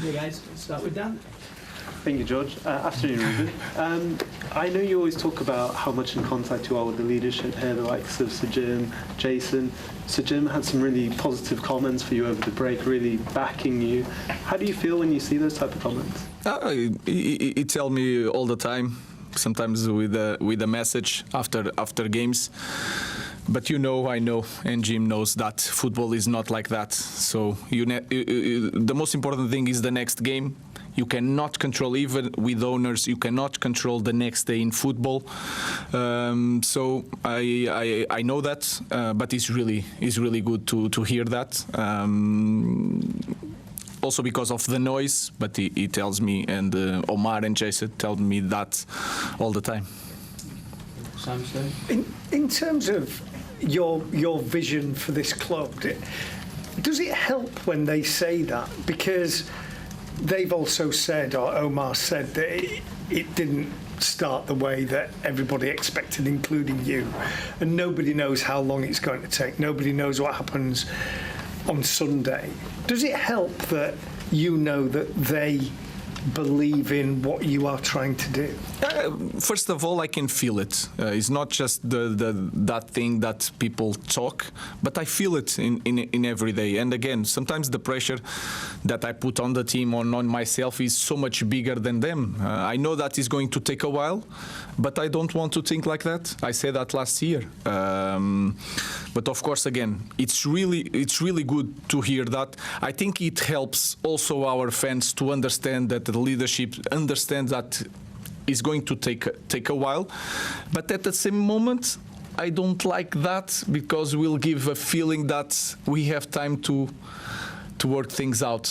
Hey guys, let's start with Dan. Thank you, George. Afternoon, Ruben. I know you always talk about how much in contact you are with the leadership here, the likes of Sir Jim, Jason. Sir Jim had some really positive comments for you over the break, really backing you. How do you feel when you see those type of comments? He tells me all the time, sometimes with a message after games. But I know, and Jim knows that football is not like that. So the most important thing is the next game. You cannot control, even with owners, you cannot control the next day in football. So I know that, but it's really good to hear that. Also because of the noise, but he tells me, and Omar and Jason tell me that all the time. Sam Stone? In terms of your vision for this club, does it help when they say that? Because they've also said, or Omar said, that it didn't start the way that everybody expected, including you. And nobody knows how long it's going to take. Nobody knows what happens on Sunday. Does it help that you know that they believe in what you are trying to do? First of all, I can feel it. It's not just that thing that people talk, but I feel it in every day. And again, sometimes the pressure that I put on the team, on myself, is so much bigger than them. I know that is going to take a while, but I don't want to think like that. I said that last year. But of course, again, it's really good to hear that. I think it helps also our fans to understand that the leadership understands that it's going to take a while. But at the same moment, I don't like that, because we'll give a feeling that we have time to work things out.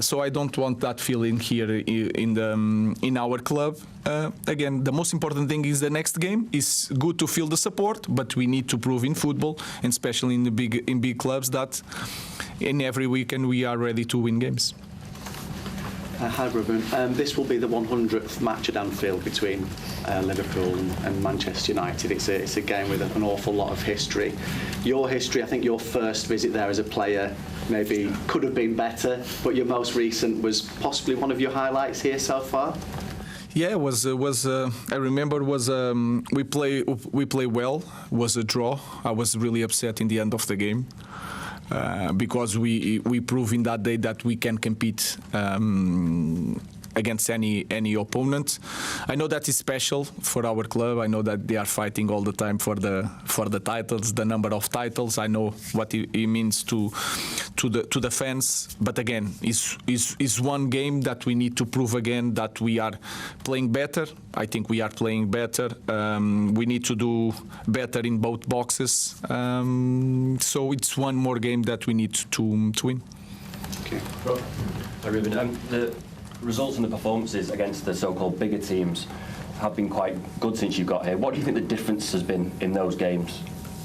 So I don't want that feeling here in our club. Again, the most important thing is the next game. It's good to feel the support, but we need to prove in football, and especially in big clubs, that in every weekend we are ready to win games. Hi Ruben, this will be the 100th match at Anfield between Liverpool and Manchester United. It's a game with an awful lot of history. Your history, I think your first visit there as a player maybe could have been better, but your most recent was possibly one of your highlights here so far. Yeah, it was. I remember we play well. Was a draw. I was really upset in the end of the game. Because we proved in that day that we can compete against any opponent. I know that is special for our club. I know that they are fighting all the time for the titles, the number of titles. I know what it means to the fans. But again, it's one game that we need to prove again that we are playing better. I think we are playing better. We need to do better in both boxes. So it's one more game that we need to win. Okay. Hi Ruben. The results and the performances against the so-called bigger teams have been quite good since you got here. What do you think the difference has been in those games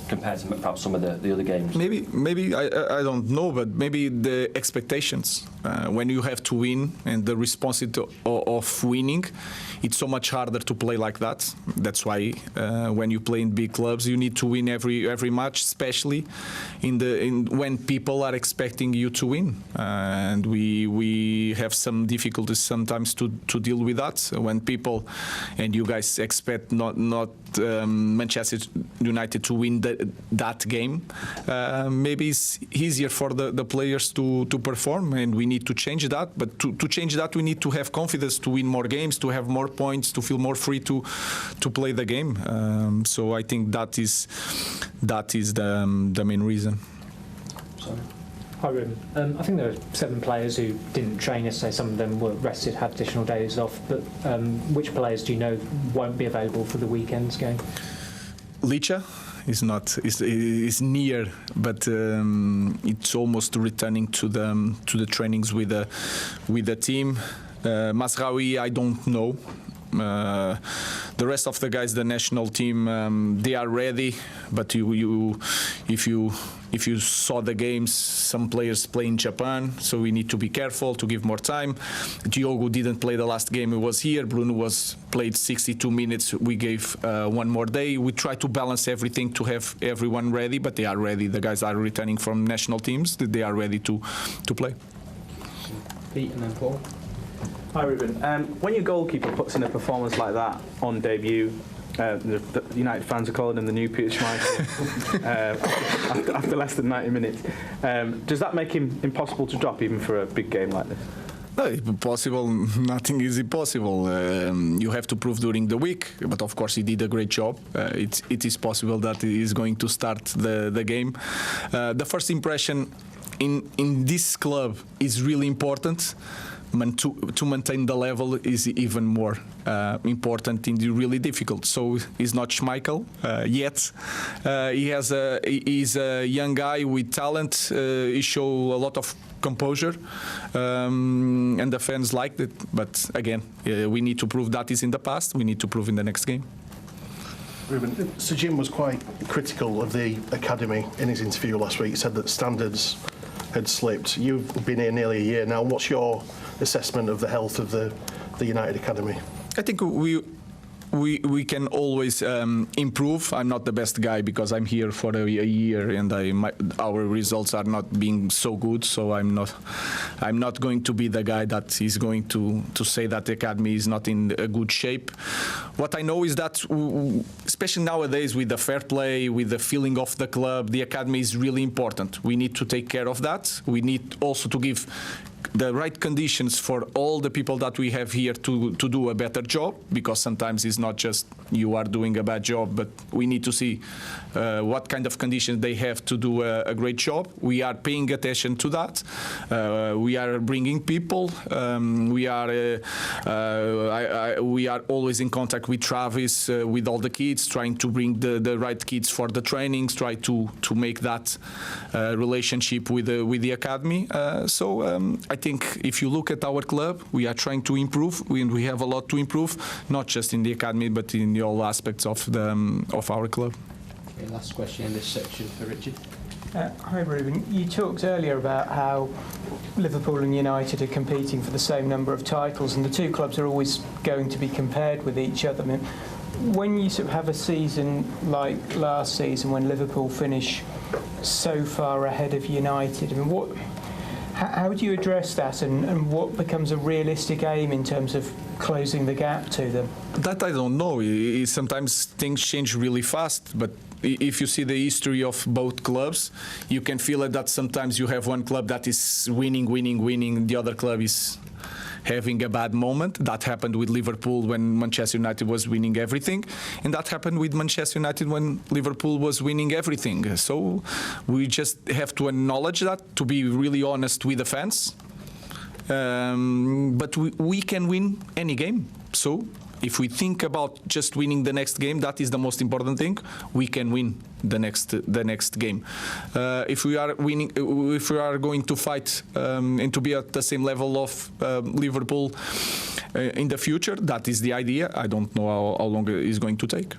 compared to perhaps some of the other games? Maybe I don't know, but maybe the expectations. When you have to win and the responsibility of winning, it's so much harder to play like that. That's why when you play in big clubs, you need to win every match, especially when people are expecting you to win. And we have some difficulties sometimes to deal with that when people and you guys expect not Manchester United to win that game. Maybe it's easier for the players to perform, and we need to change that. But to change that, we need to have confidence to win more games, to have more points, to feel more free to play the game. So I think that is the main reason. Sorry. Hi Ruben. I think there are 7 players who didn't train yesterday. Some of them were rested, had additional days off. But which players do you know won't be available for the weekend's game? Licha is near, but it's almost returning to the trainings with the team. Masraoui, I don't know. The rest of the guys, the national team, they are ready. But if you saw the games, some players play in Japan, so we need to be careful to give more time. Diogo didn't play the last game; he was here. Bruno played 62 minutes. We gave one more day. We try to balance everything to have everyone ready, but they are ready. The guys are returning from national teams; they are ready to play. Pete and then Paul. Hi, Ruben. When your goalkeeper puts in a performance like that on debut, the United fans are calling him the new Peter Schmeichel after less than 90 minutes. Does that make him impossible to drop even for a big game like this? No, it's possible. Nothing is impossible. You have to prove during the week, but of course he did a great job. It is possible that he is going to start the game. The first impression in this club is really important. To maintain the level is even more important and really difficult. So he's not Schmeichel yet. He's a young guy with talent. He shows a lot of composure, and the fans liked it. But again, we need to prove that is in the past. We need to prove in the next game. Ruben, Sir Jim was quite critical of the academy in his interview last week. He said that standards had slipped. You've been here nearly a year now. What's your assessment of the health of the United Academy? I think we can always improve. I'm not the best guy because I'm here for a year and our results are not being so good. So I'm not going to be the guy that is going to say that the academy is not in a good shape. What I know is that, especially nowadays with the fair play, with the feeling of the club, the academy is really important. We need to take care of that. We need also to give the right conditions for all the people that we have here to do a better job, because sometimes it's not just you are doing a bad job, but we need to see what kind of conditions they have to do a great job. We are paying attention to that. We are bringing people. We are always in contact with Travis, with all the kids, trying to bring the right kids for the trainings, try to make that relationship with the academy. I think if you look at our club, we are trying to improve. We have a lot to improve, not just in the academy, but in all aspects of our club. Okay, last question in this section for Richard. Hi, Ruben. You talked earlier about how Liverpool and United are competing for the same number of titles, and the two clubs are always going to be compared with each other. I mean, when you sort of have a season like last season, when Liverpool finish so far ahead of United, I mean, how do you address that, and what becomes a realistic aim in terms of closing the gap to them? That I don't know. Sometimes things change really fast, but if you see the history of both clubs, you can feel it that sometimes you have one club that is winning, the other club is having a bad moment. That happened with Liverpool when Manchester United was winning everything, and that happened with Manchester United when Liverpool was winning everything. So we just have to acknowledge that, to be really honest with the fans. But we can win any game. So if we think about just winning the next game, that is the most important thing. We can win the next game. If we are winning, if we are going to fight and to be at the same level of Liverpool in the future, that is the idea. I don't know how long it is going to take.